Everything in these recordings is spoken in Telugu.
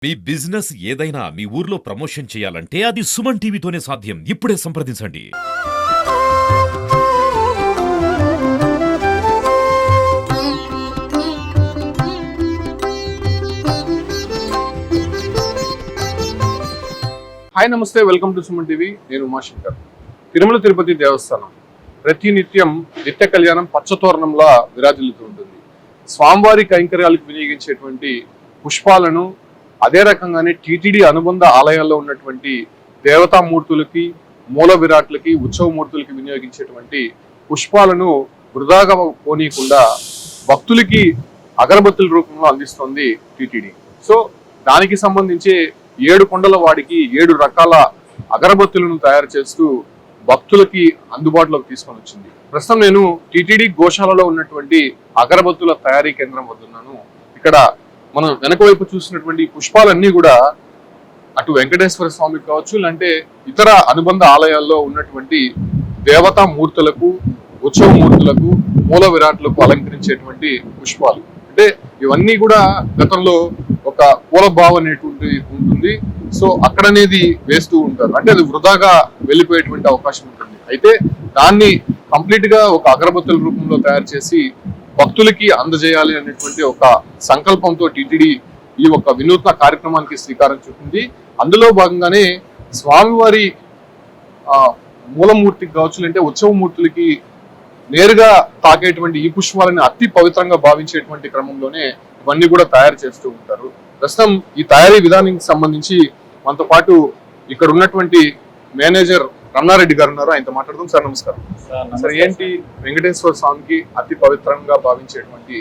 మీ బిజినెస్ ఏదైనా మీ ఊర్లో ప్రమోషన్ చేయాలంటే అది సుమన్ టీవీతోనే సాధ్యం. ఇప్పుడే సంప్రదించండి. హాయ్ నమస్తే, వెల్కమ్ టు సుమన్ టీవీ. నేను ఉమాశంకర్. తిరుమల తిరుపతి దేవస్థానం ప్రతినిత్యం నిత్య కళ్యాణం పచ్చతోరణంలా విరాజిల్లుతూ ఉంటుంది. స్వామివారి కైంకర్యాలకు వినియోగించేటువంటి పుష్పాలను అదే రకంగానే టీటీడీ అనుబంధ ఆలయాల్లో ఉన్నటువంటి దేవతామూర్తులకి, మూల విరాట్లకి, ఉత్సవమూర్తులకి వినియోగించేటువంటి పుష్పాలను వృధాగా పోనీయకుండా భక్తులకి అగరబత్తుల రూపంలో అందిస్తోంది టీటీడీ. సో దానికి సంబంధించి 7 కొండల వాడికి 7 రకాల అగరబత్తులను తయారు చేస్తూ భక్తులకి అందుబాటులోకి తీసుకొని వచ్చింది. ప్రస్తుతం నేను టీటీడీ గోశాలలో ఉన్నటువంటి అగరబత్తుల తయారీ కేంద్రం వద్దున్నాను. ఇక్కడ మనం వెనక వైపు చూసినటువంటి పుష్పాలన్నీ కూడా అటు వెంకటేశ్వర స్వామికి కావచ్చు, లేదంటే ఇతర అనుబంధ ఆలయాల్లో ఉన్నటువంటి దేవతా మూర్తులకు, ఉత్సవ మూర్తులకు, మూల విరాట్లకు అలంకరించేటువంటి పుష్పాలు. అంటే ఇవన్నీ కూడా గతంలో ఒక పూల భావం అనేటువంటి ఉంటుంది. సో అక్కడనేది వేస్తూ ఉంటారు, అంటే అది వృధాగా వెళ్ళిపోయేటువంటి అవకాశం ఉంటుంది. అయితే దాన్ని కంప్లీట్ గా ఒక అగరబత్తుల రూపంలో తయారు చేసి భక్తులకి అందజేయాలి అనేటువంటి ఒక సంకల్పంతో టీటీడీ ఈ ఒక వినూత్న కార్యక్రమానికి శ్రీకారం చుట్టింది. అందులో భాగంగానే స్వామివారి మూలమూర్తికి కావచ్చు, అంటే ఉత్సవమూర్తులకి నేరుగా తాకేటువంటి ఈ పుష్పాలని అతి పవిత్రంగా భావించేటువంటి క్రమంలోనే ఇవన్నీ కూడా తయారు చేస్తూ ఉంటారు. ప్రస్తుతం ఈ తయారీ విధానానికి సంబంధించి మనతో పాటు ఇక్కడ ఉన్నటువంటి మేనేజర్ రమణారెడ్డి గారు ఉన్నారు. ఆయనతో మాట్లాడదాం. సార్ నమస్కారం. సార్, ఏంటి వెంకటేశ్వర స్వామికి అతి పవిత్రంగా భావించేటువంటి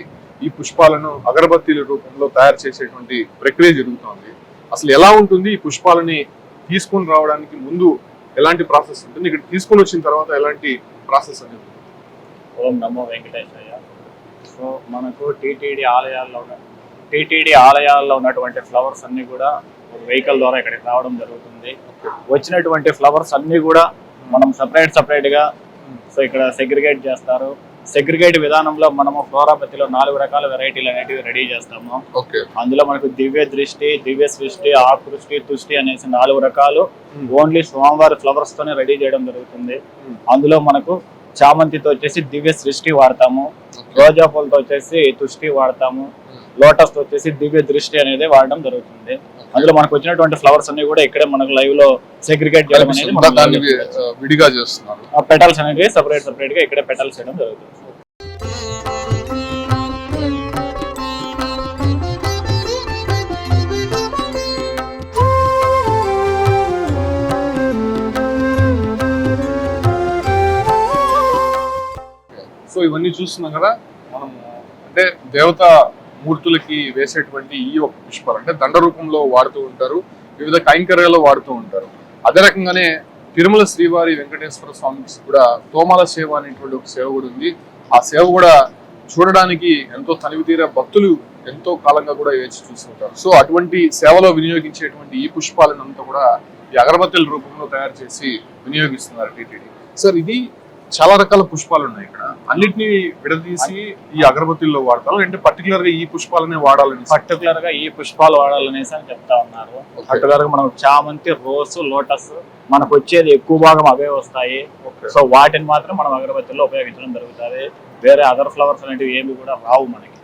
ఈ పుష్పాలను అగరబత్తీల రూపంలో తయారు చేసేటువంటి ప్రక్రియ జరుగుతోంది. అసలు ఎలా ఉంటుంది? ఈ పుష్పాలని తీసుకుని రావడానికి ముందు ఎలాంటి ప్రాసెస్ ఉంటుంది, ఇక్కడ తీసుకుని వచ్చిన తర్వాత ఎలాంటి ప్రాసెస్ అనేది? ఓం నమో వెంకటేశయ్య. సో మనకు టీటీడీ ఆలయాల్లో ఉన్నటువంటి ఫ్లవర్స్ అన్ని కూడా వెహికల్ ద్వారా ఇక్కడికి రావడం జరుగుతుంది. వచ్చినటువంటి ఫ్లవర్స్ అన్ని కూడా మనం సపరేట్ గా సో ఇక్కడ సెగ్రిగేట్ చేస్తారు. సెగ్రిగేట్ విధానంలో మనము ఫ్లోరాపతిలో 4 రకాల వెరైటీలు అనేటివి రెడీ చేస్తాము. అందులో మనకు దివ్య దృష్టి, దివ్య సృష్టి, ఆకృష్టి, తుష్టి అనేసి 4 రకాలు ఓన్లీ స్వామివారి ఫ్లవర్స్ తోనే రెడీ చేయడం జరుగుతుంది. అందులో మనకు చామంతితో వచ్చేసి దివ్య సృష్టి వాడతాము, రోజా పూలతో వచ్చేసి తుష్టి వాడతాము, లోటస్ తో వచ్చేసి దివ్య దృష్టి అనేది వాడడం జరుగుతుంది. అందులో మనకు వచ్చినటువంటి ఫ్లవర్స్ అన్ని కూడా ఇక్కడే మనకు లైవ్ లో సెగ్రిగేట్ చేయడం అనేది విడిగా చేస్తున్నారు. పెటల్స్ అనేవి సపరేట్ గా ఇక్కడే పెటల్స్ చేయడం జరుగుతుంది. సో ఇవన్నీ చూస్తున్నాం కదా మనం, అంటే దేవత మూర్తులకి వేసేటువంటి ఈ ఒక పుష్పాలు అంటే దండ రూపంలో వాడుతూ ఉంటారు, వివిధ కైంకర్యాల్లో వాడుతూ ఉంటారు. అదే రకంగానే తిరుమల శ్రీవారి వెంకటేశ్వర స్వామికి కూడా తోమాల సేవ అనేటువంటి ఒక సేవ కూడా ఉంది. ఆ సేవ కూడా చూడడానికి ఎంతో తనివి తీరా భక్తులు ఎంతో కాలంగా కూడా వేచి చూస్తుంటారు. సో అటువంటి సేవలో వినియోగించేటువంటి ఈ పుష్పాలను అంతా కూడా ఈ అగరబత్తుల రూపంలో తయారు చేసి వినియోగిస్తున్నారు టీటీడీ. సార్, ఇది చాలా రకాల పుష్పాలు ఉన్నాయి. ఇక్కడ అన్నిటినీ విడదీసి ఈ అగరబత్తుల్లో వాడతారు, అంటే పర్టికులర్ గా ఈ పుష్పాలనే వాడాలని పర్టికులర్ గా ఈ పుష్పాలు వాడాలనేసి అని చెప్తా ఉన్నారు. పర్టికులర్ గా మనకు చామంతి, రోసు, లోటస్ మనకు వచ్చేది ఎక్కువ భాగం అవే వస్తాయి. సో వాటిని మాత్రం మనం అగరబత్తుల్లో ఉపయోగించడం జరుగుతుంది. వేరే అదర్ ఫ్లవర్స్ అనేటివి ఏమి కూడా రావు మనకి.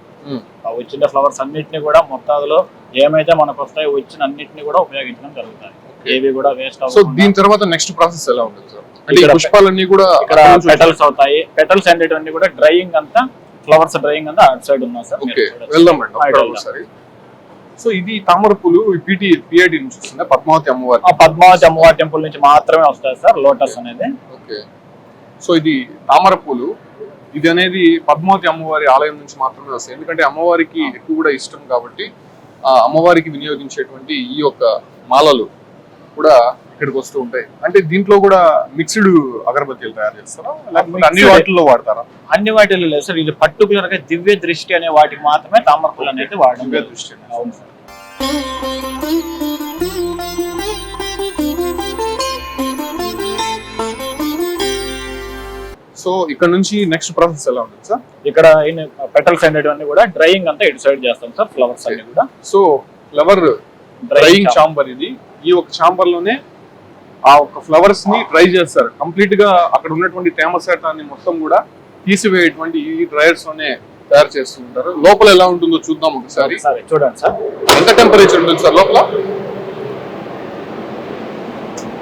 వచ్చిన ఫ్లవర్స్ అన్నిటిని కూడా మొత్తాదులో ఏమైతే మనకు వస్తాయో వచ్చిన అన్నిటిని కూడా ఉపయోగించడం జరుగుతుంది. ఏవి కూడా వేస్ట్ అవుతుంది. దీని తర్వాత నెక్స్ట్ ప్రాసెస్ ఎలా ఉంటుంది సార్? అంటే పుష్పాలన్నీ కూడా ఇక్కడ పెటల్స్ అవుతాయి. పెటల్స్ అనేటివన్నీ కూడా డ్రైయింగ్ అంతా, ఫ్లవర్స్ డ్రైయింగ్ అంతా అటు సైడ్ ఉన్నా సార్. సో ఇది తామర పూలు పిఐటి నుంచి వస్తుంది, పద్మావతి అమ్మవారి పద్మావతి అమ్మవారి టెంపుల్ నుంచి మాత్రమే వస్తాయి సార్ లోటస్ అనేది. ఓకే. సో ఇది తామర పూలు, ఇది అనేది పద్మావతి అమ్మవారి ఆలయం నుంచి మాత్రమే వస్తాయి. ఎందుకంటే అమ్మవారికి ఎక్కువ కూడా ఇష్టం కాబట్టి ఆ అమ్మవారికి వినియోగించేటువంటి ఈ యొక్క మాలలు కూడా ఇక్కడికి వస్తూ ఉంటాయి. అంటే దీంట్లో కూడా మిక్స్డ్ అగరబత్తీలు తయారు చేస్తారా, లేకపోతే అన్ని వాటిల్లో వాడతారా? అన్ని వాటిల్లో లేదు సార్. ఇది పర్టికులర్ గా దివ్య దృష్టి అనే వాటికి మాత్రమే తామర పూలు అనేది వాడడం. దివ్య దృష్టి. అవును సార్. సో ఇక్కడ నుంచి నెక్స్ట్ ప్రాసెస్ ఎలా ఉంటుంది సార్? ఇక్కడ పెటల్స్ అనేటివన్నీ కూడా డ్రైయింగ్ అంతా ఇటు సైడ్ చేస్తాం సార్. ఫ్లవర్స్ అన్ని కూడా. సో ఫ్లవర్ డ్రైయింగ్ ఛాంబర్ ఇది. ఈ ఒక ఛాంబర్ లోనే ఆ ఒక ఫ్లవర్స్ ని డ్రై చేస్తారు. కంప్లీట్ గా అక్కడ ఉన్నటువంటి తేమ శాతాన్ని మొత్తం కూడా తీసివేయటువంటి ఈ డ్రైయర్స్ లోనే తయారు చేస్తూ ఉంటారు. లోపల ఎలా ఉంటుందో చూద్దాం ఒకసారి. చూడండి సార్, ఎంత టెంపరేచర్ ఉంటుంది సార్ లోపల?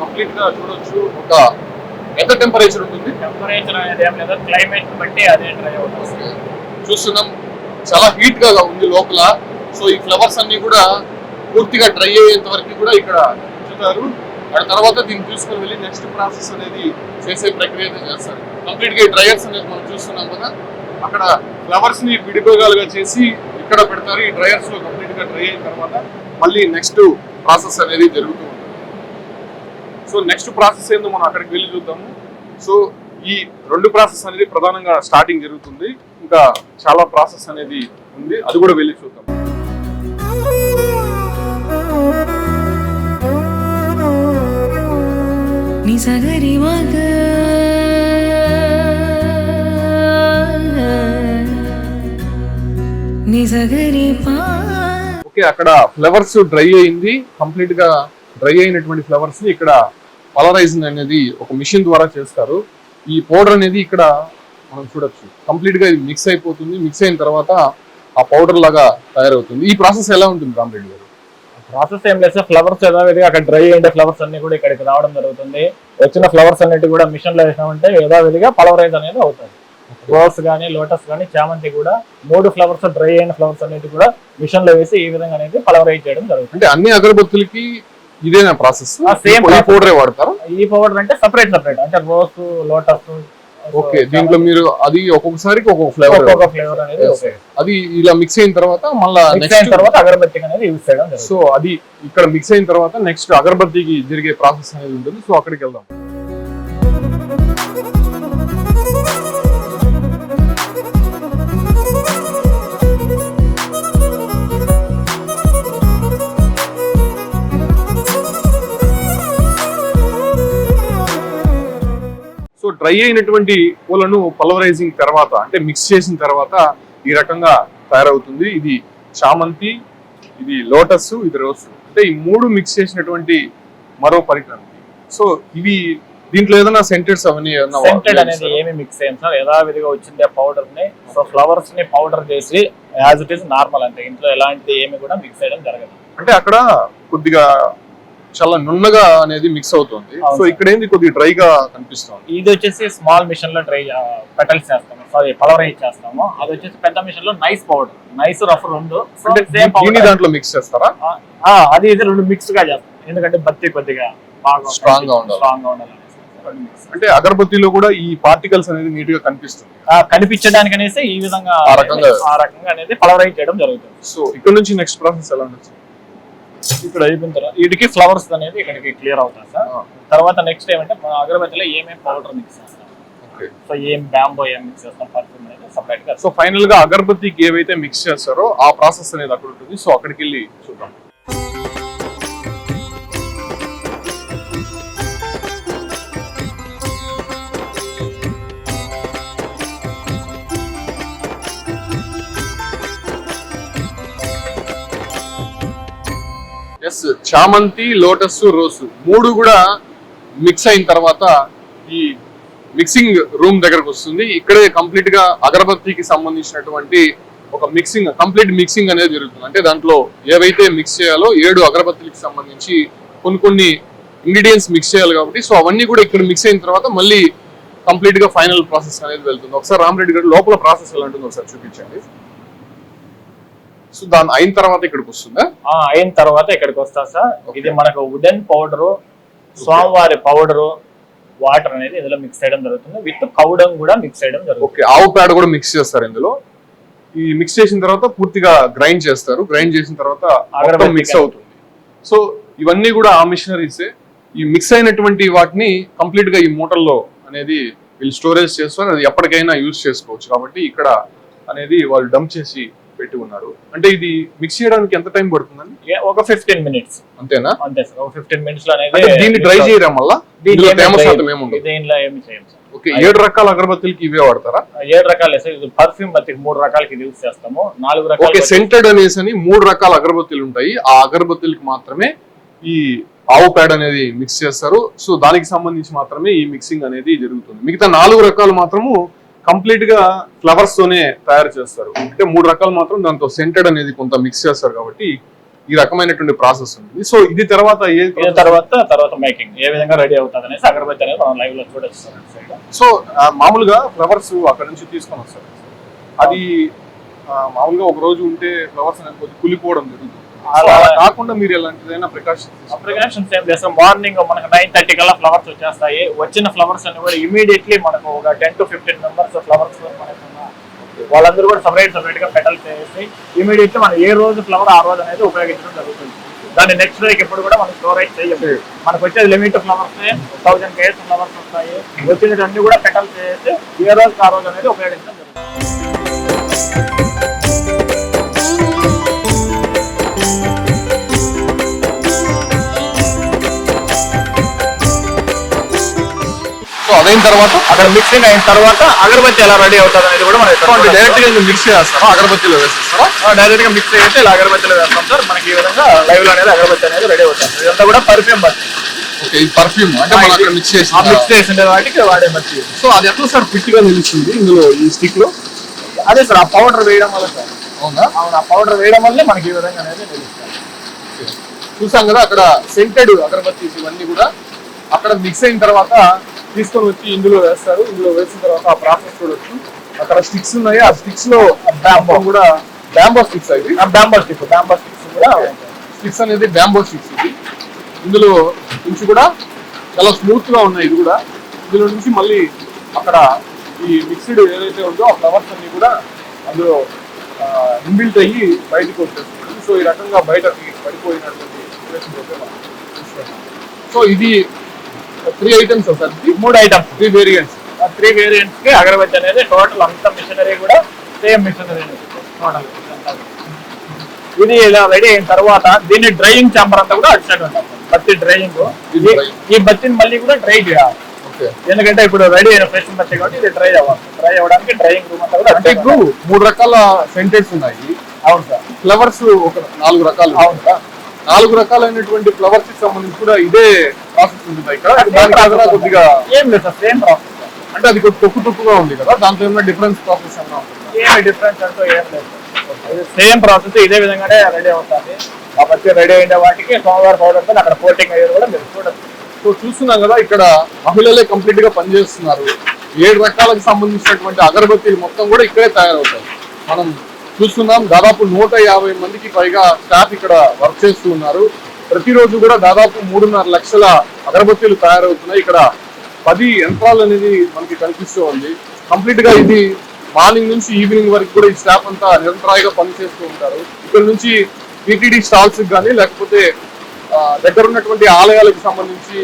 కంప్లీట్ గా చూడొచ్చు. ఒక ఎంత టెంపరేచర్ ఉంటుంది? టెంపరేచర్ అనేది ఏం లేదు, క్లైమేట్ బట్టి అదే డ్రై అవుతుంది. చూస్తున్నాం చాలా హీట్ గా ఉంది లోపల. సో ఈ ఫ్లవర్స్ అన్ని కూడా పూర్తిగా డ్రై అయ్యేంత వరకు కూడా ఇక్కడ ఉంచుతారు. ఆ తర్వాత దీన్ని తీసుకొని వెళ్ళి నెక్స్ట్ ప్రాసెస్ అనేది చేసే ప్రక్రియ చేస్తారు. కంప్లీట్ గా ఈ డ్రైయర్స్ అనేది మనం చూస్తున్నాం కదా, అక్కడ ఫ్లవర్స్ ని విడిభాగాలుగా చేసి ఇక్కడ పెడతారు. ఈ డ్రైయర్స్ లో కంప్లీట్ గా డ్రై అయిన తర్వాత మళ్ళీ నెక్స్ట్ ప్రాసెస్ అనేది జరుగుతూ ఉంటుంది. సో నెక్స్ట్ ప్రాసెస్ ఏందో మనం అక్కడికి వెళ్ళి చూద్దాము. సో ఈ రెండు ప్రాసెస్ అనేది ప్రధానంగా స్టార్టింగ్ జరుగుతుంది. ఇంకా చాలా ప్రాసెస్ అనేది ఉంది, అది కూడా వెళ్ళి చూద్దాం. ఓకే, అక్కడ ఫ్లవర్స్ డ్రై అయింది. కంప్లీట్ గా డ్రై అయినటువంటి ఫ్లవర్స్ ని ఇక్కడ పలరైజింగ్ అనేది ఒక మిషన్ ద్వారా చేస్తారు. ఈ పౌడర్ అనేది ఇక్కడ మనం చూడొచ్చు. కంప్లీట్ గా ఇది మిక్స్ అయిపోతుంది. మిక్స్ అయిన తర్వాత ఆ పౌడర్ లాగా తయారవుతుంది. ఈ ప్రాసెస్ ఎలా ఉంటుంది రామరెడ్డి గారు? ప్రాసెస్ ఏం లేదు సార్, ఫ్లవర్స్ యథావిధిగా అక్కడ డ్రై అయిన ఫ్లవర్స్ అన్ని కూడా ఇక్కడికి రావడం జరుగుతుంది. వచ్చిన ఫ్లవర్స్ అన్నిటి కూడా మిషన్ లో వేసినామంటే యథావిధిగా పలవరైజ్ అనేది అవుతుంది. రోజ్ కానీ, లోటస్ కానీ, చామంతి కూడా 3 ఫ్లవర్స్ డ్రై అయిన ఫ్లవర్స్ అన్నిటి కూడా మిషన్ లో వేసి ఈ విధంగా అనేది పలవరైజ్ చేయడం జరుగుతుంది. అంటే అన్ని అగరబత్తులకి ఇదేనా ప్రాసెస్? సేమ్ పౌడరే వాడతారు? ఈ పౌడర్ అంటే సపరేట్ అంటే రోజ్, లోటస్. ఓకే, దీంట్లో మీరు అది ఒక్కొక్కసారికి ఒక్కొక్క ఫ్లేవర్ అనేది అది ఇలా మిక్స్ అయిన తర్వాత మళ్ళీ మిక్స్ అయిన తర్వాత అగరబత్తి అనేది యూజ్ చేయడం జరుగుతుంది. సో అది ఇక్కడ మిక్స్ అయిన తర్వాత నెక్స్ట్ అగరబత్తికి జరిగే ప్రాసెస్ అనేది ఉంటుంది. సో అక్కడికి వెళ్దాం. సో డ్రై అయినటువంటి పూలను పల్వరైజింగ్ తర్వాత అంటే మిక్స్ చేసిన తర్వాత ఈ రకంగా తయారవుతుంది. ఇది చామంతి, ఇది లోటస్, ఇది రోజ్. అంటే ఈ 3 మిక్స్ చేసినటువంటి మరో పరికరం. సో ఇవి దీంట్లో ఏదైనా సెంటెడ్స్ అవన్నీ సెంటెడ్ అనేది ఏమి మిక్స్ చేయం సార్, యథావిధిగా వచ్చిందే పౌడర్ ని. సో ఫ్లవర్స్ ని పౌడర్ చేసి యాజ్ ఇట్ ఈస్ నార్మల్, అంటే ఇంట్లో ఎలాంటి ఏమి కూడా మిక్స్ చేయడం జరగదు. అంటే అక్కడ కొద్దిగా చాలా నున్నగా అనేది మిక్స్ అవుతుంది. సో ఇక్కడ ఏంది కొద్దిగా డ్రైగా కనిపిస్తుంది. ఇది వచ్చేసి స్మాల్ మిషన్ లో డ్రై పెటల్స్ చేస్తాము, సారీ పలవరైజ్ చేస్తాము. అది వచ్చేసి పెద్ద మిషన్ లో నైస్ పౌడర్, నైస్ రఫ్ రెండు దాంట్లో మిక్స్ చేస్తారా? అది ఇది రెండు మిక్స్ గా చేస్తాం, ఎందుకంటే బత్తి కొద్దిగా బాగా స్ట్రాంగ్ గా ఉండాలి. అంటే అగరబత్తిలో కూడా ఈ పార్టికల్స్ అనేది నీట్ గా కనిపిస్తుంది. కనిపించడానికి అనేసి ఈ విధంగా ఆ రకంగా అనేది పలవరైజ్ చేయడం జరుగుతుంది. సో ఇక్కడ నుంచి నెక్స్ట్ ప్రాసెస్ ఎలా ఉంటుంది? ఇక్కడ అయిపోయిన తర్వాత వీటికి ఫ్లవర్స్ అనేది ఇక్కడికి క్లియర్ అవుతుంది సార్. తర్వాత నెక్స్ట్ ఏమంటే మన అగరబత్తిలో ఏమేమి పౌడర్ మిక్స్ చేస్తాం, సో ఏం బ్యాంబో ఏం మిక్స్ చేస్తాం, పర్ఫ్యూమ్ అనేది సపరేట్ గా. సో ఫైనల్ గా అగరబత్తికి ఏవైతే మిక్స్ చేస్తారో ఆ ప్రాసెస్ అనేది అక్కడ ఉంటుంది. సో అక్కడికి వెళ్ళి చూద్దాం. చామంతి, లోటస్, రోజ్ 3 కూడా మిక్స్ అయిన తర్వాత ఈ మిక్సింగ్ రూమ్ దగ్గరకు వస్తుంది. ఇక్కడే కంప్లీట్ గా అగరబత్తికి సంబంధించినటువంటి ఒక కంప్లీట్ మిక్సింగ్ అనేది జరుగుతుంది. అంటే దాంట్లో ఏవైతే మిక్స్ చేయాలో 7 అగరబత్తికి సంబంధించి కొన్ని ఇంగ్రీడియంట్స్ మిక్స్ చేయాలి కాబట్టి సో అవన్నీ కూడా ఇక్కడ మిక్స్ అయిన తర్వాత మళ్ళీ కంప్లీట్ గా ఫైనల్ ప్రాసెస్ అనేది వెళ్తుంది. ఒకసారి రామరెడ్డి గారు లోపల ప్రాసెస్ ఎలా ఉంటుందో ఒకసారి చూపించండి. సో దాని అయిన తర్వాత ఇక్కడికి వస్తుందా? అయిన తర్వాత ఇక్కడికి వస్తా సార్. ఇది మనకు వుడెన్ పౌడరు, స్వామివారి పౌడరు, వాటర్ అనేది ఇందులో మిక్స్ చేయడం జరుగుతుంది. విత్ కౌడంగ్ కూడా మిక్స్ చేయడం జరుగుతుంది. ఓకే, ఆవు పేడ కూడా మిక్స్ చేస్తారు ఇందులో. ఈ మిక్స్ చేసిన తర్వాత పూర్తిగా గ్రైండ్ చేస్తారు. గ్రైండ్ చేసిన తర్వాత అగరబత్తి మిక్స్ అవుతుంది. సో ఇవన్నీ కూడా ఆ మిషనరీసే. ఈ మిక్స్ అయినటువంటి వాటిని కంప్లీట్ గా ఈ మూటల్లో అనేది వీళ్ళు స్టోరేజ్ చేస్తారు. అది ఎప్పటికైనా యూజ్ చేసుకోవచ్చు. కాబట్టి ఇక్కడ అనేది వాళ్ళు డంప్ చేసి పెట్టి ఉన్నారు. అంటే ఇది మిక్స్ చేయడానికి ఎంత టైం పడుతుందండి? ఒక 15 మినిట్స్ అంతేనా? అంతే సార్, ఒక 15 మినిట్స్ లో దీన్ని డ్రై చేయడం వల్ల దీనిలో ఏమి చేయం సార్. ఓకే, 7 రకాల అగరబత్తులకి ఇవే వాడతారా? 7 రకాలు వేస్తాం. పర్ఫ్యూమ్ బత్తికి 3 రకాలకి యూజ్ చేస్తాము. 4 రకాల ఓకే, సెంటెడ్ అనేసి అని 3 రకాల అగరబత్తులు ఉంటాయి. ఆ అగరబత్తులకి మాత్రమే ఈ ఆవు పేడ అనేది మిక్స్ చేస్తారు. సో దానికి సంబంధించి మాత్రమే ఈ మిక్సింగ్ అనేది జరుగుతుంది. మిగతా 4 రకాలు మాత్రము కంప్లీట్ గా ఫ్లవర్స్ తోనే తయారు చేస్తారు. అంటే 3 రకాలు మాత్రం దాంతో సెంటెడ్ అనేది కొంత మిక్స్ చేస్తారు కాబట్టి ఈ రకమైనటువంటి ప్రాసెస్ ఉంటుంది. సో ఇది తర్వాత తర్వాత మేకింగ్ ఏ విధంగా రెడీ అవుతుంది అనేసి అగరబత్తి అనేది మనం లైవ్ లో చూడొచ్చు. సో మామూలుగా ఫ్లవర్స్ అక్కడ నుంచి తీసుకొని వస్తారు. అది మామూలుగా ఒక రోజు ఉంటే ఫ్లవర్స్ అనేది కొద్దిగా కులిపోవడం జరుగుతుంది. అలా కాకుండా మీరు ఎలాంటిదైనా ప్రికాషన్స్ ఏం చేస్తాం? మార్నింగ్ మనకు 9:30 కల్లా ఫ్లవర్స్ వచ్చేస్తాయి. వచ్చిన ఫ్లవర్స్ అన్ని కూడా ఇమీడియట్లీ మనకు ఒక 10 to 15 మెంబర్స్ ఫ్లవర్స్ వాళ్ళందరూ కూడా సపరేట్ గా పెటల్స్ చేసి ఇమీడియట్లీ మనం ఏ రోజు ఫ్లవర్ ఆ రోజు అనేది ఉపయోగించడం జరుగుతుంది. దాన్ని నెక్స్ట్ డేకి ఎప్పుడు కూడా మనం స్టోరేజ్ చేయము. మనకు వచ్చేది లిమిట్ ఫ్లవర్స్ 1000 kgs ఫ్లవర్స్ వస్తాయి. వచ్చినవన్నీ కూడా పెటల్స్ చేసి ఏ రోజు ఆ రోజు అనేది ఉపయోగించడం జరుగుతుంది. అదైన తర్వాత అక్కడ మిక్సింగ్ అయిన తర్వాత అగరబత్తి ఎలా రెడీ అవుతుంది అనేది కూడా మనం డైరెక్ట్ గా మిక్స్ చేస్తారా? అగరబత్తిలో వేసేస్తారా? డైరెక్ట్ గా మిక్స్ అయితే ఇలా అగరబత్తిలో వేస్తాం సార్. మనకి ఈ విధంగా లైవ్ లో అనేది అగరబత్తి అనేది రెడీ అవుతుంది. ఇదంతా కూడా పర్ఫ్యూమ్ బత్తి. ఓకే, ఈ పర్ఫ్యూమ్ అంటే మనం అక్కడ మిక్స్ చేసిన వాటికి వాడే బత్తి. సో అది ఎట్లా సార్ ఫిట్ గా నిలుస్తుంది ఇందులో ఈ స్టిక్ లో? అదే సార్, ఆ పౌడర్ వేయడం వల్ల సార్. అవునా? అవును, ఆ పౌడర్ వేయడం వల్లే మనకి ఈ విధంగా అనేది నిలుస్తుంది. చూసాం కదా అక్కడ సెంటెడ్ అగరబత్తి ఇవన్నీ కూడా అక్కడ మిక్స్ అయిన తర్వాత తీసుకొని వచ్చి ఇందులో వేస్తారు. ఇందులో వేసిన తర్వాత ఆ ప్రాసెస్ చూడొచ్చు. అక్కడ స్టిక్స్ ఉన్నాయి. ఆ స్టిక్స్ లో కూడా బ్యాంబో స్టిక్స్ అవి బ్యాంబో స్టిక్స్ కూడా స్టిక్స్ అనేది బ్యాంబో స్టిక్స్ ఇది. ఇందులో నుంచి కూడా చాలా స్మూత్ గా ఉన్నాయి. ఇది కూడా ఇందులో నుంచి మళ్ళీ అక్కడ ఈ మిక్స్డ్ ఏదైతే ఉందో ఆ ఫ్లవర్స్ అన్ని కూడా అందులో ఇన్బిల్ట్ అయ్యి బయటకు వచ్చేస్తుంది. సో ఈ రకంగా బయటకి పడిపోయినటువంటి సిచ్యువేషన్ అయితే మనం చూస్తున్నాం. సో ఇది 3 items sir, 3 items, 3 variants. 3 variants కి అగరబత్తి అనేది టోటల్ అంత మిషనరీ కూడా సేమ్ మిషనరీ టోటల్. ఇది ఇలా రెడీ అయిన తర్వాత దీన్ని డ్రైయింగ్ చాంబర్ అంతా కూడా అటు సైడ్ ఉంటాం. బత్తి డ్రైయింగ్, ఈ బత్తిని మళ్ళీ కూడా డ్రై చేయాలి. ఎందుకంటే ఇప్పుడు రెడీ అయిన ఫ్రెష్ బత్తి కాబట్టి ఇది డ్రై అవ్వాలి. డ్రై అవ్వడానికి డ్రైయింగ్ రూమ్ అంతా కూడా. అంటే ఇప్పుడు 3 రకాల సెంటెడ్స్ ఉన్నాయి. అవును సార్. ఫ్లవర్స్ ఒక 4 రకాలు. అవును సార్. 4 రకాలైనటువంటి ఫ్లవర్స్ కి సంబంధించి కూడా ఇదే ప్రాసెస్ ఉంటుంది ఇక్కడ. కొద్దిగా ఏం లేదు సార్, సేమ్ ప్రాసెస్. అంటే అది కొద్దిగా తొక్కుగా ఉంది కదా, దాంట్లో ఏమైనా డిఫరెన్స్ ప్రాసెస్ ఏమైనా ఉంటుంది? ఏమి డిఫరెన్స్ అంటూ ఏం లేదు. సేమ్ ప్రాసెస్ ఇదే విధంగానే రెడీ అవుతుంది. ఆ బత్తి రెడీ అయిన వాటికి సోమవారం పౌడర్ తో అక్కడ కోటింగ్ అయ్యేది కూడా మీరు చూడచ్చు. సో చూస్తున్నాం కదా ఇక్కడ మహిళలే కంప్లీట్ గా పనిచేస్తున్నారు. 7 రకాలకు సంబంధించినటువంటి అగరబత్తీలు మొత్తం కూడా ఇక్కడే తయారవుతాయి. మనం చూస్తున్నాం దాదాపు 150 మందికి పైగా స్టాఫ్ ఇక్కడ వర్క్ చేస్తూ ఉన్నారు. ప్రతిరోజు కూడా దాదాపు 3.5 లక్షల అగరబత్తీలు తయారవుతున్నాయి. ఇక్కడ 10 యంత్రాలు అనేది మనకి కనిపిస్తూ ఉంది. కంప్లీట్ గా ఇది మార్నింగ్ నుంచి ఈవినింగ్ వరకు కూడా ఈ స్టాఫ్ అంతా నిరంతరాయంగా పనిచేస్తూ ఉంటారు. ఇక్కడ నుంచి టీటీడీ స్టాల్స్ కానీ లేకపోతే దగ్గర ఉన్నటువంటి ఆలయాలకు సంబంధించి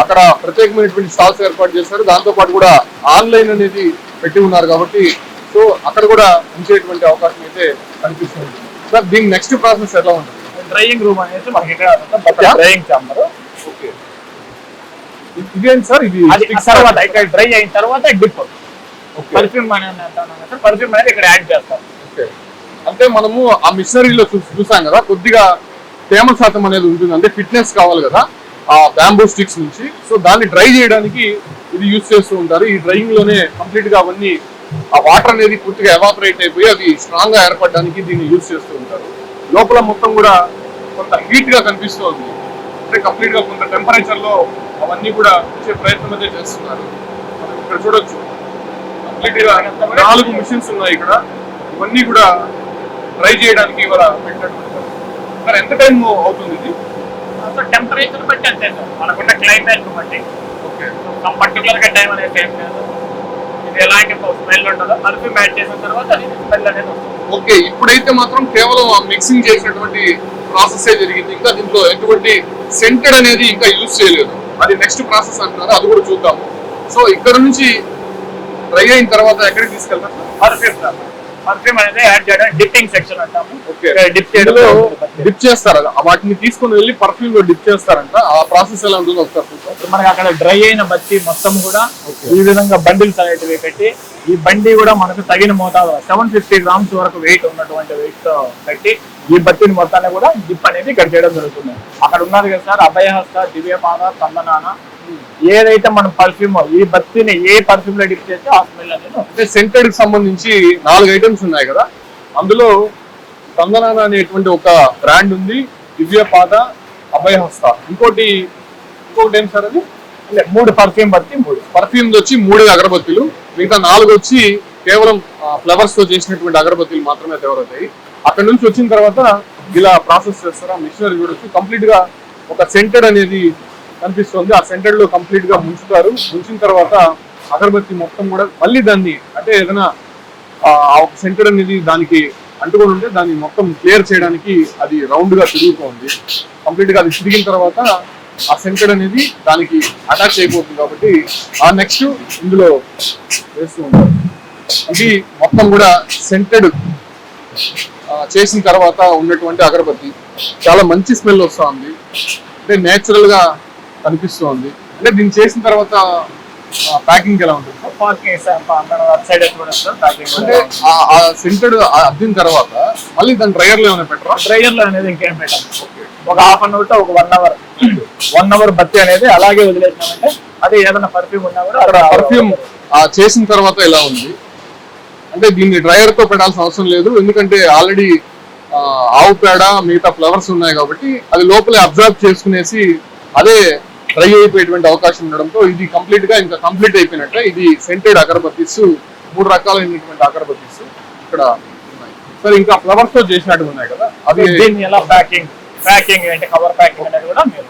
అక్కడ ప్రత్యేకమైనటువంటి స్టాల్స్ ఏర్పాటు చేశారు. దాంతో పాటు కూడా ఆన్లైన్ అనేది పెట్టి ఉన్నారు కాబట్టి సో అక్కడ కూడా ఉంచేటువంటి అవకాశం అయితే కనిపిస్తుంది. సార్ దీని నెక్స్ట్ ప్రాసెస్ ఎలా ఉంటుంది? డ్రైయింగ్ రూమ్ అనేది మనకి డ్రైయింగ్ చాంబర్. ఓకే, ఇదేంటి సార్? ఇది తర్వాత ఇక్కడ డ్రై అయిన తర్వాత డిప్ పర్ఫ్యూమ్ అనేది పర్ఫ్యూమ్ అనేది ఇక్కడ యాడ్ చేస్తాం. ఓకే, అంటే మనము ఆ మిషనరీలో చూసాం కదా కొద్దిగా తేమ శాతం అనేది ఉంటుంది. అంటే ఫిట్నెస్ కావాలి కదా ఆ బ్యాంబూ స్టిక్స్ నుంచి. సో దాన్ని డ్రై చేయడానికి ఇది యూజ్ చేస్తూ ఉంటారు. ఈ డ్రైయింగ్ లోనే కంప్లీట్ గా అవన్నీ ఆ వాటర్ అనేది పూర్తిగా ఎవాపరేట్ అయిపోయి అది స్ట్రాంగ్ గా ఏర్పడడానికి దీన్ని యూజ్ చేస్తూ ఉంటారు. లోపల మొత్తం కూడా కొంత హీట్ గా కనిపిస్తూ ఉంది. అంటే కంప్లీట్ గా కొంత టెంపరేచర్ లో అవన్నీ కూడా వచ్చే ప్రయత్నం అయితే చేస్తున్నారు. మనం ఇక్కడ చూడొచ్చు కంప్లీట్ గా 4 మిషన్స్ ఉన్నాయి ఇక్కడ. ఇవన్నీ కూడా డ్రై చేయడానికి ఇవాళ పెట్టినట్టు. సార్ ఎంత టైం అవుతుంది ఇది? టెంపరేచర్ బట్టి అంతే సార్, మనకున్న క్లైమేట్ బట్టి. ఓకే, పర్టికులర్ గా టైం అనేది ఏం లేదు. ఇది ఎలాంటి స్మెల్ ఉంటుందో పర్ఫ్యూమ్ యాడ్ చేసిన తర్వాత స్మెల్ అనేది వస్తుంది. ఓకే, ఇప్పుడైతే మాత్రం కేవలం మిక్సింగ్ చేసినటువంటి ప్రాసెస్ జరిగింది. ఇంకా దీంట్లో ఎటువంటి సెంటెడ్ అనేది ఇంకా యూజ్ చేయలేదు. అది నెక్స్ట్ ప్రాసెస్ అంటున్నారు, అది కూడా చూద్దాము. సో ఇక్కడ నుంచి డ్రై అయిన తర్వాత ఎక్కడికి తీసుకెళ్తారు? పర్ఫ్యూమ్ సార్, పర్ఫ్యూమ్ అనేది యాడ్ చేయడం డిప్పింగ్ సెక్షన్ అంటాము. ఓకే, డిప్ చేయడం డిప్ చేస్తారు, వాటిని తీసుకుని వెళ్ళి పర్ఫ్యూమ్ లో డిప్ చేస్తారంట. ఆ ప్రాసెస్ ఎలా ఉంటుందో ఒకసారి చూద్దాం. ఇప్పుడు మనకి అక్కడ డ్రై అయిన బత్తి మొత్తం కూడా ఈ విధంగా బండిల్స్ అనేటివి పెట్టి, ఈ బండి కూడా మనకు తగిన మోతాదు 750 grams వరకు వెయిట్ ఉన్నటువంటి వెయిట్ తో పెట్టి ఈ బత్తిని మొత్తాన్ని కూడా డిప్ అనేది ఇక్కడ చేయడం జరుగుతుంది. అక్కడ ఉన్నది కదా సార్, అభయహస్త, దివ్యపాద, చందనాన, ఏదైతే మనం పర్ఫ్యూమ్ ఈ బత్తిని ఏ పర్ఫ్యూమ్ లో డిప్ చేస్తే ఆ స్మెల్ అనేది. అంటే సెంటెడ్ కి సంబంధించి 4 ఐటమ్స్ ఉన్నాయి కదా, అందులో చందనాన అనేటువంటి ఒక బ్రాండ్ ఉంది, దివ్యపాద, అభయహస్త, ఇంకోటి ఏం సార్ అది? 3 పర్ఫ్యూమ్ బత్తి, 3 పర్ఫ్యూమ్స్ వచ్చి 3 అగరబత్తులు, మిగతా 4 వచ్చి కేవలం ఫ్లవర్స్ తో చేసినటువంటి అగరబత్తులు మాత్రమే తయారవుతాయి. అక్కడ నుంచి వచ్చిన తర్వాత ఇలా ప్రాసెస్ చేస్తారా, మిషనరీ చూడొచ్చు. కంప్లీట్ గా ఒక సెంటెడ్ అనేది కనిపిస్తుంది. ఆ సెంటెడ్ లో కంప్లీట్ గా ముంచుతారు. ముంచిన తర్వాత అగరబత్తి మొత్తం కూడా మళ్ళీ దాన్ని, అంటే ఏదైనా ఆ ఒక సెంటెడ్ అనేది దానికి అంటుకొని ఉంటే దాన్ని మొత్తం క్లియర్ చేయడానికి అది రౌండ్ గా తిరుగుతుంది. కంప్లీట్ గా అది తిరిగిన తర్వాత ఆ సెంటెడ్ అనేది దానికి అటాచ్ అయిపోతుంది. కాబట్టి ఆ నెక్స్ట్ ఇందులో వేస్తూ ఉంటారు. ఇది మొత్తం కూడా సెంటెడ్ చేసిన తర్వాత ఉన్నటువంటి అగరబత్తి చాలా మంచి స్మెల్ వస్తూ ఉంది. అంటే నేచురల్ గా కనిపిస్తుంది. అంటే దీన్ని చేసిన తర్వాత ప్యాకింగ్ ఎలా ఉంటుంది? అంటే ఆ సెంటెడ్ అద్దిన తర్వాత మళ్ళీ దాని డ్రైయర్ లో ఏమైనా పెట్టరా? డ్రైయర్ లో అనేది ఇంకేం పెట్టాం. ఒక హాఫ్ అన్ అవర్ తో ఒక 1 అవర్ బత్తి అనేది అలాగే వదిలేసినామంటే అది ఏదైనా పర్ఫ్యూమ్ ఉన్నా కూడా అక్కడ పర్ఫ్యూమ్ చేసిన తర్వాత ఎలా ఉంది అంటే దీన్ని డ్రైయర్ తో పెట్టాల్సిన అవసరం లేదు, ఎందుకంటే ఆల్రెడీ ఆవు పేడ మిగతా ఫ్లవర్స్ ఉన్నాయి కాబట్టి అది లోపలే అబ్జర్వ్ చేసుకునేసి అదే డ్రై అయిపోయేటువంటి అవకాశం ఉండడంతో ఇది కంప్లీట్ గా ఇంకా కంప్లీట్ అయిపోయినట్టే. ఇది సెంటెడ్ అగరబత్తీస్, 3 రకాలైనటువంటి అగరబత్తీస్ ఇక్కడ ఉన్నాయి. సరే, ఇంకా ఫ్లవర్స్ తో చేసినట్టు ఉన్నాయి కదా, అది దీన్ని ఎలా ప్యాకింగ్ అంటే కవర్ ప్యాకింగ్ అనేది కూడా మీరు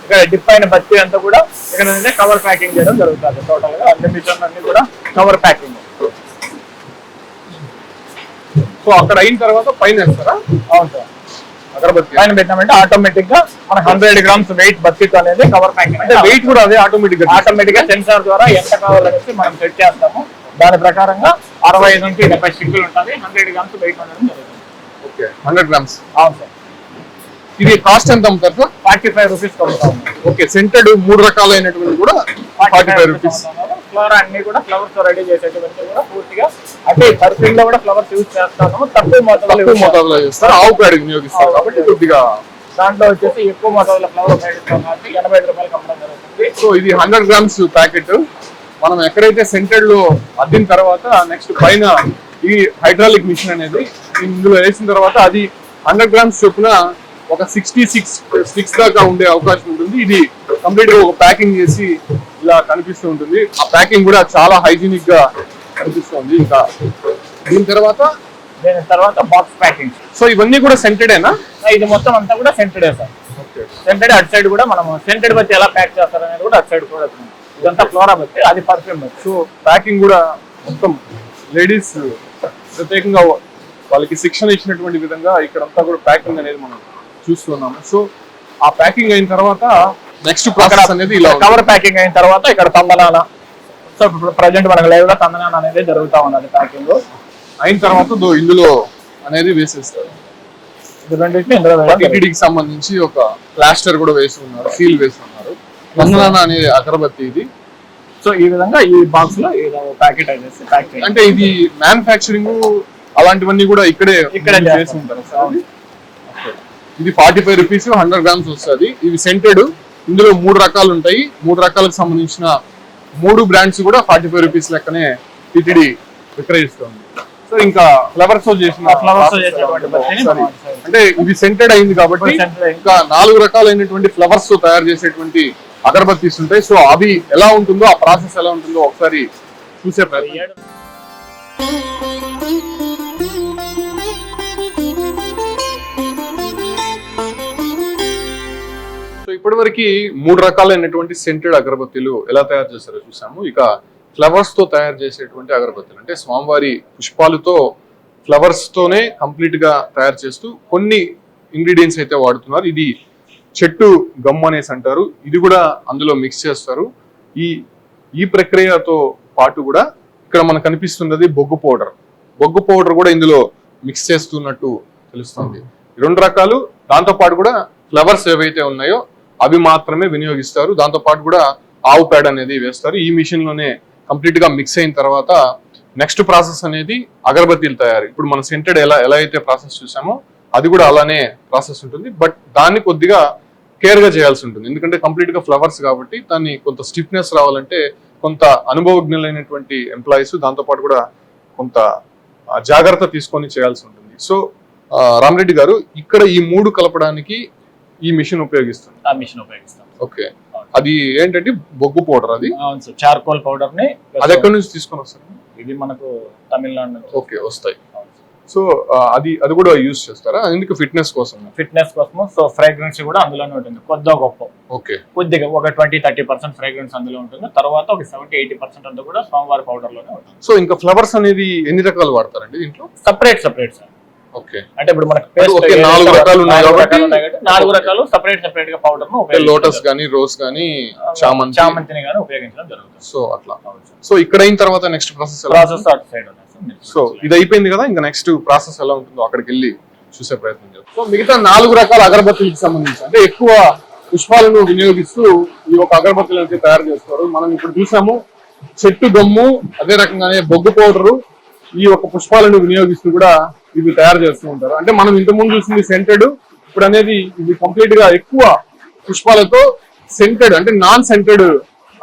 ఇక్కడ డిప్ అయిన బత్తి అంతా కూడా ఇక్కడ కవర్ ప్యాకింగ్ చేయడం జరుగుతుంది. టోటల్ గా అన్ని మిషన్ అన్ని కూడా కవర్ ప్యాకింగ్. సో అక్కడ అయిన తర్వాత పైన వేస్తారా? అవును సార్, అగరబత్తి పైన పెట్టినామంటే ఆటోమేటిక్ గా మన 100 grams వెయిట్ బత్తితో అనేది కవర్ ప్యాకింగ్. అంటే వెయిట్ కూడా అదే ఆటోమేటిక్ గా సెన్సార్ ద్వారా ఎంత కావాలనేసి మనం సెట్ చేస్తాము. దాని ప్రకారంగా 65 నుంచి 70 స్టిక్కులు ఉంటుంది. 100 grams వెయిట్ ఉండడం జరుగుతుంది. Okay, 100 grams. అవును సార్. ఇది కాస్ట్ ఎంత అమ్ముతారు సార్? 45 రూపీస్ అమ్ముతాము. ఓకే, సెంటెడ్ 3 రకాలైనటువంటి కూడా 45 రూపీస్. ఫ్లవర్ అన్ని కూడా ఫ్లవర్స్ తో రెడీ చేసేటువంటి కూడా పూర్తిగా అంటే పర్ఫ్యూమ్ లో కూడా ఫ్లవర్స్ యూజ్ చేస్తాము. తక్కువ మోతాదులో చేస్తారు, ఆవు పేడ వినియోగిస్తారు కాబట్టి కొద్దిగా. దాంట్లో వచ్చేసి ఎక్కువ మోతాదులో ఫ్లవర్ ఉపయోగిస్తాం కాబట్టి 85 రూపాయలకి అమ్మడం జరుగుతుంది. సో ఇది 100 grams ప్యాకెట్. మనం ఎక్కడైతే సెంటెడ్ లో అద్దిన తర్వాత నెక్స్ట్ పైన ఈ హైడ్రాలిక్ మిషన్ అనేది ఇందులో వేసిన తర్వాత అది 100 grams చొప్పున ఒక 66 స్టిక్స్ దాకా ఉండే అవకాశం ఉంటుంది. ఇది కంప్లీట్ గా ఒక ప్యాకింగ్ చేసి ఇలా కనిపిస్తూ ఉంటుంది. ఆ ప్యాకింగ్ కూడా చాలా హైజీనిక్ గా కనిపిస్తుంది. ఇంకా దీని తర్వాత బాక్స్ ప్యాకింగ్. సో ఇవన్నీ కూడా సెంటెడేనా? ఇది మొత్తం అంతా కూడా సెంటెడే సార్. సెంటెడ్ అటు సైడ్ కూడా మనం సెంటెడ్ బట్టి ఎలా ప్యాక్ చేస్తారు అనేది కూడా అటు సైడ్ కూడా ఇదంతా ఫ్లోరా బట్టి, అది పర్ఫ్యూమ్ బట్టి. సో ప్యాకింగ్ కూడా మొత్తం లేడీస్ ప్రత్యేకంగా వాళ్ళకి శిక్షణ ఇచ్చినటువంటి విధంగా ఇక్కడంతా కూడా ప్యాకింగ్ అనేది మనం చూస్తున్నాము. సో ఆ ప్యాకింగ్ అయిన తర్వాత నెక్స్ట్ ప్రాసెస్ అనేది ఇలా కవర్ ప్యాకింగ్ అయిన తర్వాత ఇక్కడ తందనాన. సో ఇప్పుడు ప్రజెంట్ మనకు లైవ్ లో తందనాన అనేది జరుగుతా ఉన్నది. ప్యాకింగ్ అయిన తర్వాత ఇందులో అనేది వేసేస్తారు. టిటిడికి సంబంధించి ఒక ప్లాస్టర్ కూడా వేసి ఉన్నారు, సీల్ వేసి ఉన్నారు. తందనాన అనే అగరబత్తి ఇది. సో ఈ విధంగా ఈ బాక్స్ లో ప్యాకెట్ అయితే అంటే ఇది మ్యానుఫ్యాక్చరింగ్ అలాంటివన్నీ కూడా ఇక్కడే చేసి ఉంటారు. ఇది 45 రూపీస్ 100 grams వస్తుంది. ఇవి సెంటెడ్. ఇందులో 3 రకాలు ఉంటాయి. 3 రకాలకు సంబంధించిన 3 బ్రాండ్స్ కూడా 45 రూపీస్ లెక్కనే టిటిడి విక్రయిస్తుంది. సో ఇంకా ఫ్లవర్స్ అంటే ఇది సెంటెడ్ అయింది కాబట్టి ఇంకా 4 రకాలైనటువంటి ఫ్లవర్స్ తో తయారు చేసేటువంటి అగరబత్తీస్ ఉంటాయి. సో అవి ఎలా ఉంటుందో, ఆ ప్రాసెస్ ఎలా ఉంటుందో ఒకసారి చూసే ప్రయత్నం. సో ఇప్పటివరకు 3 రకాలైనటువంటి సెంటెడ్ అగరబత్తీలు ఎలా తయారు చేస్తారో చూసాము. ఇక ఫ్లవర్స్ తో తయారు చేసేటువంటి అగరబత్తీలు అంటే స్వామివారి పుష్పాలతో ఫ్లవర్స్ తోనే కంప్లీట్ గా తయారు చేస్తూ కొన్ని ఇంగ్రీడియంట్స్ అయితే వాడుతున్నారు. ఇది చెట్టు గమ్ అనేసి అంటారు. ఇది కూడా అందులో మిక్స్ చేస్తారు. ఈ ప్రక్రియతో పాటు కూడా ఇక్కడ మనకు కనిపిస్తున్నది బొగ్గు పౌడర్. బొగ్గు పౌడర్ కూడా ఇందులో మిక్స్ చేస్తున్నట్టు తెలుస్తుంది. రెండు రకాలు, దాంతో పాటు కూడా ఫ్లవర్స్ ఏవైతే ఉన్నాయో అవి మాత్రమే వినియోగిస్తారు. దాంతో పాటు కూడా ఆవు పేడ అనేది వేస్తారు. ఈ మిషన్ లోనే కంప్లీట్ గా మిక్స్ అయిన తర్వాత నెక్స్ట్ ప్రాసెస్ అనేది అగరబత్తీలు తయారు. ఇప్పుడు మనం సెంటెడ్ ఎలా అయితే ప్రాసెస్ చూసామో అది కూడా అలానే ప్రాసెస్ ఉంటుంది. బట్ దాన్ని కొద్దిగా కేర్ గా చేయాల్సి ఉంటుంది. ఎందుకంటే కంప్లీట్ గా ఫ్లవర్స్ కాబట్టి దాన్ని కొంత స్టిఫ్నెస్ రావాలంటే కొంత అనుభవజ్ఞులైనటువంటి ఎంప్లాయీస్, దాంతో పాటు కూడా కొంత జాగ్రత్త తీసుకొని చేయాల్సి ఉంటుంది. సో రామరెడ్డి గారు, ఇక్కడ ఈ మూడు కలపడానికి ఈ మిషన్ ఉపయోగిస్తుంది. ఆ మిషన్ ఉపయోగిస్తాం. ఓకే, అది ఏంటంటే బొగ్గు పౌడర్. అది చార్కోల్ పౌడర్ ని అది ఎక్కడి నుంచి తీసుకొని వస్తారు? ఇది మనకు తమిళనాడు నుంచి. ఓకే, వస్తాయి. సో అది కూడా యూజ్ చేస్తారా? ఎందుకు? ఫిట్నెస్ కోసం. ఫిట్నెస్ కోసం. సో ఫ్రేగ్రెన్స్ కూడా అందులోనే ఉంటుంది, కొద్దిగా గొప్ప. ఓకే, కొద్దిగా ఒక 20-30% ఫ్రేగ్రెన్స్ అందులో ఉంటుంది. తర్వాత ఒక 70-80% అంతా కూడా స్వామివారి పౌడర్ లోనే ఉంటుంది. సో ఇంకా ఫ్లవర్స్ అనేది ఎన్ని రకాలు వాడతారండి దీంట్లో? Separate sir. ఓకే, అంటే ఇప్పుడు మనకి 4 రకాలు ఉన్నాయి కాబట్టి 4 రకాలు సపరేట్ గా పౌడర్ ను లోటస్ గానీ, రోజ్ గానీ, చామంతిని గానీ ఉపయోగించడం జరుగుతుంది. సో అట్లా. సో ఇక్కడ అయిన తర్వాత నెక్స్ట్ ప్రాసెస్ అటు సైడ్. సో ఇది అయిపోయింది కదా, ఇంకా నెక్స్ట్ ప్రాసెస్ ఎలా ఉంటుందో అక్కడికి వెళ్ళి చూసే ప్రయత్నం చేద్దాం. సో మిగతా 4 రకాల అగరబత్తీలకు సంబంధించి అంటే ఎక్కువ పుష్పాలను వినియోగిస్తూ ఈ ఒక అగరబత్తీలు అయితే తయారు చేస్తారు. మనం ఇప్పుడు చూసాము చెట్టు గమ్ము, అదే రకంగానే బొగ్గు పౌడరు, ఈ ఒక పుష్పాలను వినియోగిస్తూ కూడా ఇవి తయారు చేస్తూ ఉంటారు. అంటే మనం ఇంతకుముందు చూసింది సెంటెడ్, ఇప్పుడు అనేది ఇది కంప్లీట్ గా ఎక్కువ పుష్పాలతో సెంటెడ్ అంటే నాన్ సెంటెడ్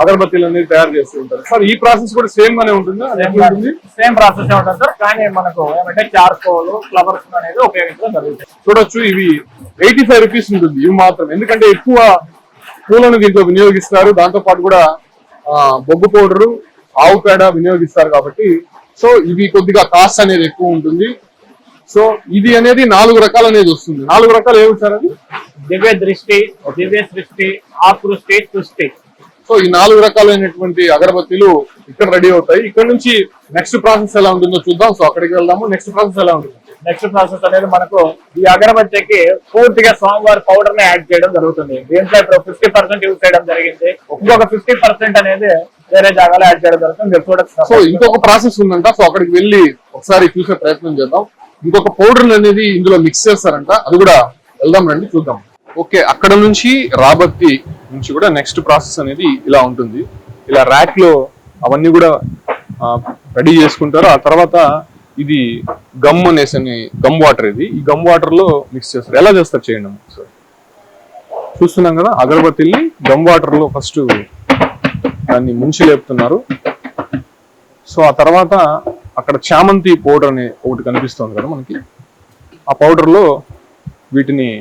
అగరబత్తీలు అనేది తయారు చేస్తూ ఉంటారు. సార్ ఈ ప్రాసెస్ కూడా సేమ్ గానే ఉంటుందా? సేమ్ ప్రాసెస్ ఉంటుంది సార్, కానీ మనకు ఏమంటే చార్కోల్ ఫ్లవర్స్ అనేది ఉపయోగించడం జరుగుతుంది. చూడొచ్చు, ఇవి 85 రూపీస్ ఉంటుంది ఇవి మాత్రం. ఎందుకంటే ఎక్కువ పూలను దీంట్లో వినియోగిస్తారు, దాంతో పాటు కూడా బొగ్గు పౌడరు, ఆవు పేడ వినియోగిస్తారు కాబట్టి సో ఇవి కొద్దిగా కాస్ట్ అనేది ఎక్కువ ఉంటుంది. సో ఇది అనేది 4 రకాలు అనేది వస్తుంది. 4 రకాలు ఏమి సార్? అది దివ్య సృష్టి, ఆకృష్టి, సృష్టి. సో ఈ 4 రకాలైనటువంటి అగరబత్తీలు ఇక్కడ రెడీ అవుతాయి. ఇక్కడ నుంచి నెక్స్ట్ ప్రాసెస్ ఎలా ఉంటుందో చూద్దాం. సో అక్కడికి వెళ్దాము. నెక్స్ట్ ప్రాసెస్ ఎలా ఉంటుంది? నెక్స్ట్ ప్రాసెస్ అనేది మనకు ఈ అగరబత్తికి పూర్తిగా స్వామివారి పౌడర్ ని యాడ్ చేయడం జరుగుతుంది. దీంట్లో ఇప్పుడు 50% యూజ్ చేయడం జరిగింది. ఇంకొక 50% అనేది వేరే జాగాలో యాడ్ చేయడం జరుగుతుంది. చూడొచ్చు. సో ఇంకొక ప్రాసెస్ ఉందంట. సో అక్కడికి వెళ్ళి ఒకసారి చూసే ప్రయత్నం చేద్దాం. ఇంకొక పౌడర్ అనేది ఇందులో మిక్స్ చేస్తారంట, అది కూడా వెళ్దాం రండి, చూద్దాం. ఓకే, అక్కడ నుంచి రాబత్తి నుంచి కూడా నెక్స్ట్ ప్రాసెస్ అనేది ఇలా ఉంటుంది. ఇలా ర్యాక్ లో అవన్నీ కూడా రెడీ చేసుకుంటారు. ఆ తర్వాత ఇది గమ్ అనేసి గమ్ వాటర్, ఇది ఈ గమ్ వాటర్ లో మిక్స్ చేస్తారు. ఎలా చేస్తారు చేయండి సార్. చూస్తున్నాం కదా, అగరబత్తిల్ని గమ్ వాటర్ లో ఫస్ట్ దాన్ని ముంచి లేపుతున్నారు. సో ఆ తర్వాత అక్కడ చామంతి పౌడర్ అనే ఒకటి కనిపిస్తుంది కదా మనకి, ఆ పౌడర్ లో వీటిని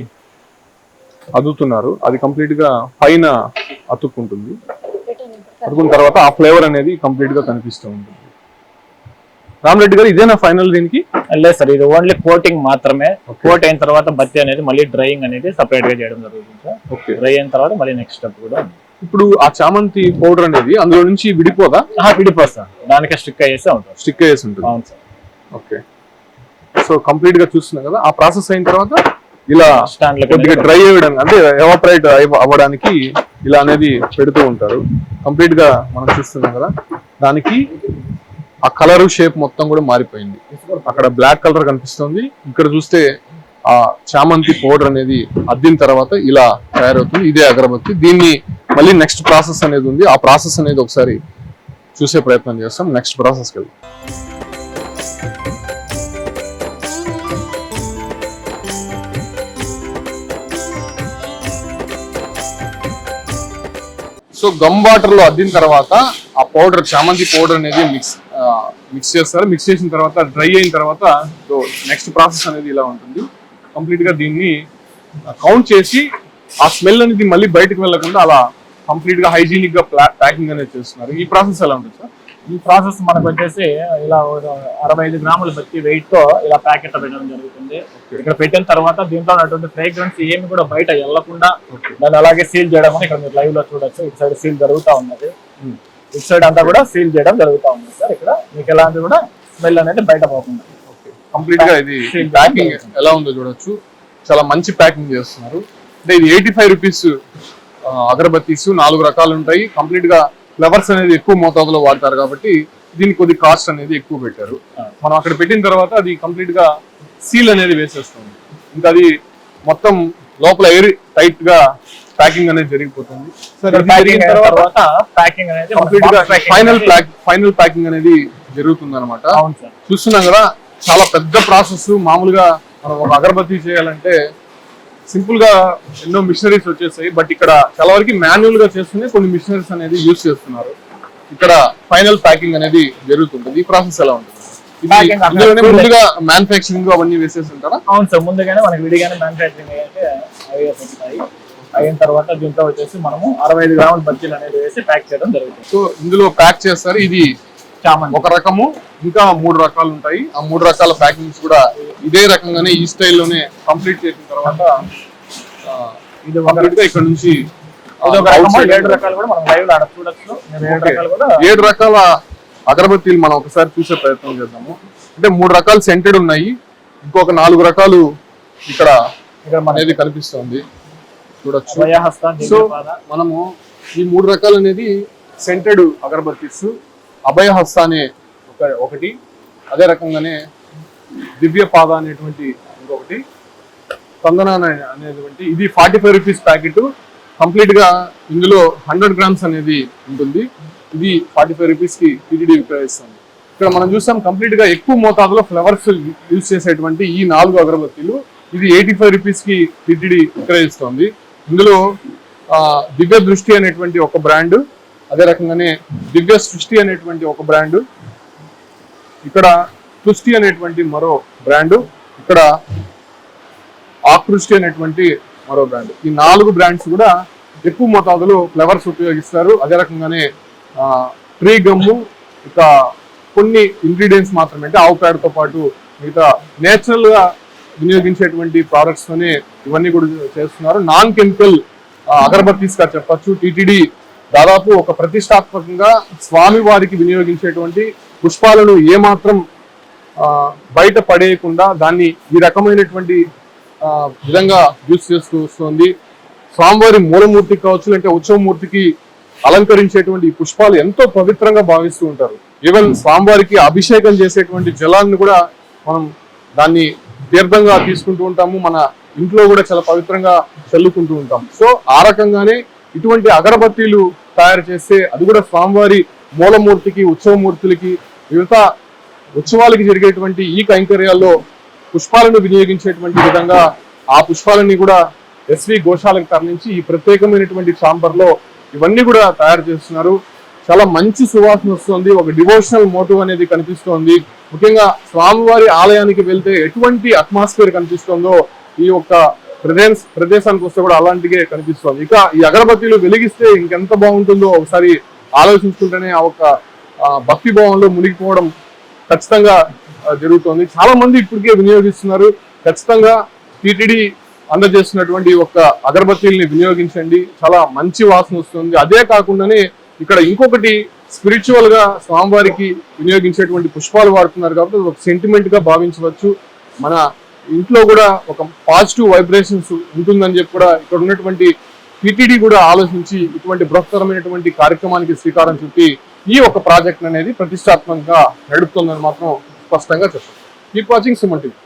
అదుతున్నారు. అది కంప్లీట్ గా పైన అతుక్కుంటుంది. అతుకున్న తర్వాత ఆ ఫ్లేవర్ అనేది కంప్లీట్ గా కనిపిస్తూ ఉంటుంది. రామరెడ్డి గారు, ఇదేనా ఫైనల్ దీనికి? లేదు సార్, ఇది ఓన్లీ కోటింగ్ మాత్రమే. కోట్ అయిన తర్వాత బత్తి అనేది మళ్ళీ డ్రైయింగ్ అనేది సపరేట్ గా చేయడం జరుగుతుంది సార్. ఓకే, డ్రై అయిన తర్వాత మళ్ళీ నెక్స్ట్ స్టెప్ కూడా. ఇప్పుడు ఆ చామంతి పౌడర్ అనేది అందులో నుంచి విడిపోదా? విడిపోదు సార్, దానికి స్టిక్ అయ్యేసి ఉంటుంది. స్టిక్ అయ్యేసి ఉంటుంది. అవును సార్. ఓకే, సో కంప్లీట్ గా చూస్తున్నాం కదా, ఆ ప్రాసెస్ అయిన తర్వాత ఇలా కొద్దిగా డ్రై అవ్వడానికి అంటే ఎవాపరేట్ అవ్వడానికి ఇలా అనేది పెడుతూ ఉంటారు. కంప్లీట్ గా మనం చూస్తున్నాం కదా, దానికి ఆ కలర్ షేప్ మొత్తం కూడా మారిపోయింది. అక్కడ బ్లాక్ కలర్ కనిపిస్తుంది, ఇక్కడ చూస్తే ఆ చామంతి పౌడర్ అనేది అద్దిన తర్వాత ఇలా తయారవుతుంది. ఇదే అగరబత్తి. దీన్ని మళ్ళీ నెక్స్ట్ ప్రాసెస్ అనేది ఉంది, ఆ ప్రాసెస్ అనేది ఒకసారి చూసే ప్రయత్నం చేస్తాం. నెక్స్ట్ ప్రాసెస్కి వెళ్తాం. సో గమ్ వాటర్ లో అద్దిన తర్వాత ఆ పౌడర్, చామంతి పౌడర్ అనేది మిక్స్ చేస్తారు. మిక్స్ చేసిన తర్వాత డ్రై అయిన తర్వాత సో నెక్స్ట్ ప్రాసెస్ అనేది ఇలా ఉంటుంది. కంప్లీట్ గా దీన్ని కౌంట్ చేసి ఆ స్మెల్ అనేది మళ్ళీ బయటకు వెళ్లకుండా అలా కంప్లీట్ గా హైజీనిక్ గా ప్యాకింగ్ అనేది చేస్తున్నారు. ఈ ప్రాసెస్ ఎలా ఉంటుంది సార్? ఈ ప్రాసెస్ మనకు వచ్చేసి ఇలా 65 గ్రాముల బత్తి వెయిట్ తో ఇలా ప్యాకెట్ పెట్టడం జరుగుతుంది. ఇక్కడ పెట్టిన తర్వాత దీంట్లో ఉన్నటువంటి ఫ్రేగ్రెన్స్ ఏమి కూడా బయట వెళ్లకుండా దాన్ని అలాగే సీల్ చేయడం అని ఇక్కడ మీరు లైవ్ లో చూడొచ్చు. ఇటు సైడ్ సీల్ జరుగుతూ ఉన్నది, ఇటు సైడ్ అంతా కూడా సీల్ చేయడం జరుగుతూ ఉంది సార్. ఇక్కడ మీకు ఎలాంటి కూడా స్మెల్ అనేది బయట పోకుండా కంప్లీట్ గా ఇది ప్యాకింగ్ ఎలా ఉందో చూడొచ్చు. చాలా మంచి ప్యాకింగ్ చేస్తున్నారు. అంటే ఇది 85 రూపీస్ అగరబత్తీస్ 4 రకాలు ఉంటాయి. కంప్లీట్ గా ఫ్లవర్స్ అనేది ఎక్కువ మోతాదులో వాడతారు కాబట్టి దీనికి కొద్ది కాస్ట్ అనేది ఎక్కువ పెట్టారు. మనం అక్కడ పెట్టిన తర్వాత అది కంప్లీట్ గా సీల్ అనేది వేసేస్తుంది. ఇంకా అది మొత్తం లోపల ఎయిర్ టైట్ గా ప్యాకింగ్ అనేది జరిగిపోతుంది. జరిగిన తర్వాత ప్యాకింగ్ అనేది కంప్లీట్ గా ఫైనల్ ప్యాకింగ్ అనేది జరుగుతుంది అనమాట. అవును సార్. చూస్తున్నాం కదా, చాలా పెద్ద ప్రాసెస్. మామూలుగా మనం ఒక అగరబత్తి చేయాలంటే సింపుల్ గా ఎన్నో మిషనరీస్ వచ్చేసాయి, బట్ ఇక్కడ చాలా వరకు మాన్యువల్ గా చేస్తూనే కొన్ని మిషనరీస్ అనేది యూజ్ చేస్తున్నారు. ఇక్కడ ఫైనల్ ప్యాకింగ్ అనేది జరుగుతుంటుంది. ఈ ప్రాసెస్ ఎలా ఉంటుంది? ముందుగా మ్యానుఫాక్చరింగ్ అవన్నీ వేసేసి ఉంటారా? అవును సార్, ముందుగానే మనకి విడిగానే మ్యానుఫాక్చరింగ్ అయితే అయిన తర్వాత దీంట్లో వచ్చేసి మనము 65 గ్రాముల బజ్జీలు అనేది వేసి ప్యాక్ చేయడం జరుగుతుంది. సో ఇందులో ప్యాక్ చేస్తారు. ఇది ఒక రకము, ఇంకా 3 రకాలు ఉంటాయి. ఆ 3 రకాల ప్యాకింగ్స్ కూడా ఇదే రకంగానే ఈ స్టైల్లోనే కంప్లీట్ చేసిన తర్వాత ఇది ఇక్కడ నుంచి 7 రకాలు కూడా మనం లైవ్ ఆడ చూడొచ్చు. 7 రకాల అగరబత్తీలు మనం ఒకసారి చూసే ప్రయత్నం చేద్దాము. అంటే 3 రకాలు సెంటెడ్ ఉన్నాయి, ఇంకొక 4 రకాలు ఇక్కడ అనేది కనిపిస్తుంది, చూడొచ్చు. సో మనము ఈ 3 రకాలు అనేది సెంటెడ్ అగరబత్తీస్. అభయహస్త అనే ఒకటి, అదే రకంగానే దివ్య పాద అనేటువంటి ఇంకొకటి, స్పందన అనేటువంటి ఇది 45 రూపీస్ ప్యాకెట్. కంప్లీట్ గా ఇందులో 100 గ్రామ్స్ అనేది ఉంటుంది. ఇది 45 రూపీస్ కి టీటీడీ విక్రయిస్తుంది. ఇక్కడ మనం చూసాం కంప్లీట్ గా ఎక్కువ మోతాదులో ఫ్లవర్స్ యూజ్ చేసేటువంటి ఈ 4 అగరబత్తీలు ఇది 85 రూపీస్ కి టీటీడీ విక్రయిస్తుంది. ఇందులో దివ్య దృష్టి అనేటువంటి ఒక బ్రాండ్, అదే రకంగానే దివ్య సృష్టి అనేటువంటి ఒక బ్రాండ్, ఇక్కడ సృష్టి అనేటువంటి మరో బ్రాండ్, ఇక్కడ ఆకృష్టి అనేటువంటి మరో బ్రాండ్. ఈ 4 బ్రాండ్స్ కూడా ఎక్కువ మోతాదులో ఫ్లవర్స్ ఉపయోగిస్తారు. అదే రకంగానే ట్రీ గమ్ము, ఇక కొన్ని ఇంగ్రీడియంట్స్ మాత్రమే, అంటే ఆవు పేడతో పాటు మిగతా నేచురల్ గా వినియోగించేటువంటి ప్రోడక్ట్స్ తోనే ఇవన్నీ కూడా చేస్తున్నారు. నాన్ కెమికల్ అగరబత్తీస్ గా చెప్పచ్చు. టీటీడీ దాదాపు ఒక ప్రతిష్టాత్మకంగా స్వామి వారికి వినియోగించేటువంటి పుష్పాలను ఏమాత్రం బయట పడేయకుండా దాన్ని ఈ రకమైనటువంటి విధంగా యూజ్ చేస్తూ వస్తుంది. స్వామివారి మూలమూర్తికి కావచ్చు, అంటే ఉత్సవమూర్తికి అలంకరించేటువంటి పుష్పాలు ఎంతో పవిత్రంగా భావిస్తూ ఉంటారు. ఈవెన్ స్వామివారికి అభిషేకం చేసేటువంటి జలాన్ని కూడా మనం దాన్ని తీర్థంగా తీసుకుంటూ ఉంటాము, మన ఇంట్లో కూడా చాలా పవిత్రంగా చల్లుకుంటూ ఉంటాం. సో ఆ రకంగానే ఇటువంటి అగరబత్తీలు తయారు చేస్తే అది కూడా స్వామివారి మూలమూర్తికి, ఉత్సవమూర్తులకి, వివిధ ఉత్సవాలకి జరిగేటువంటి ఈ కైంకర్యాల్లో పుష్పాలను వినియోగించేటువంటి విధంగా ఆ పుష్పాలని కూడా ఎస్వి గోశాలకు తరలించి ఈ ప్రత్యేకమైనటువంటి ఛాంబర్ లో ఇవన్నీ కూడా తయారు చేస్తున్నారు. చాలా మంచి సువాసన వస్తుంది, ఒక డివోషనల్ మోటివ్ అనేది కనిపిస్తోంది. ముఖ్యంగా స్వామివారి ఆలయానికి వెళ్తే ఎటువంటి అట్మాస్ఫియర్ కనిపిస్తుందో ఈ యొక్క ప్రదేశానికి వస్తే కూడా అలాంటిగే కనిపిస్తుంది. ఇక ఈ అగరబత్తీలు వెలిగిస్తే ఇంకెంత బాగుంటుందో ఒకసారి ఆలోచించుకుంటేనే ఆ ఒక భక్తి భావంలో మునిగిపోవడం ఖచ్చితంగా జరుగుతుంది. చాలా మంది ఇప్పటికే వినియోగిస్తున్నారు. ఖచ్చితంగా టీటీడీ అందజేస్తున్నటువంటి ఒక అగరబత్తీల్ని వినియోగించండి, చాలా మంచి వాసన వస్తుంది. అదే కాకుండానే ఇక్కడ ఇంకొకటి స్పిరిచువల్ గా స్వామివారికి వినియోగించేటువంటి పుష్పాలు వాడుతున్నారు కాబట్టి ఒక సెంటిమెంట్ గా భావించవచ్చు. మన ఇంట్లో కూడా ఒక పాజిటివ్ వైబ్రేషన్స్ ఉంటుందని చెప్పి కూడా ఇక్కడ ఉన్నటువంటి టీటీడీ కూడా ఆలోచించి ఇటువంటి బృహత్తరమైనటువంటి కార్యక్రమానికి శ్రీకారం చుట్టి ఈ ఒక ప్రాజెక్ట్ అనేది ప్రతిష్టాత్మకంగా నడుపుతుందని మాత్రం స్పష్టంగా చెప్పారు. Keep watching Suman TV.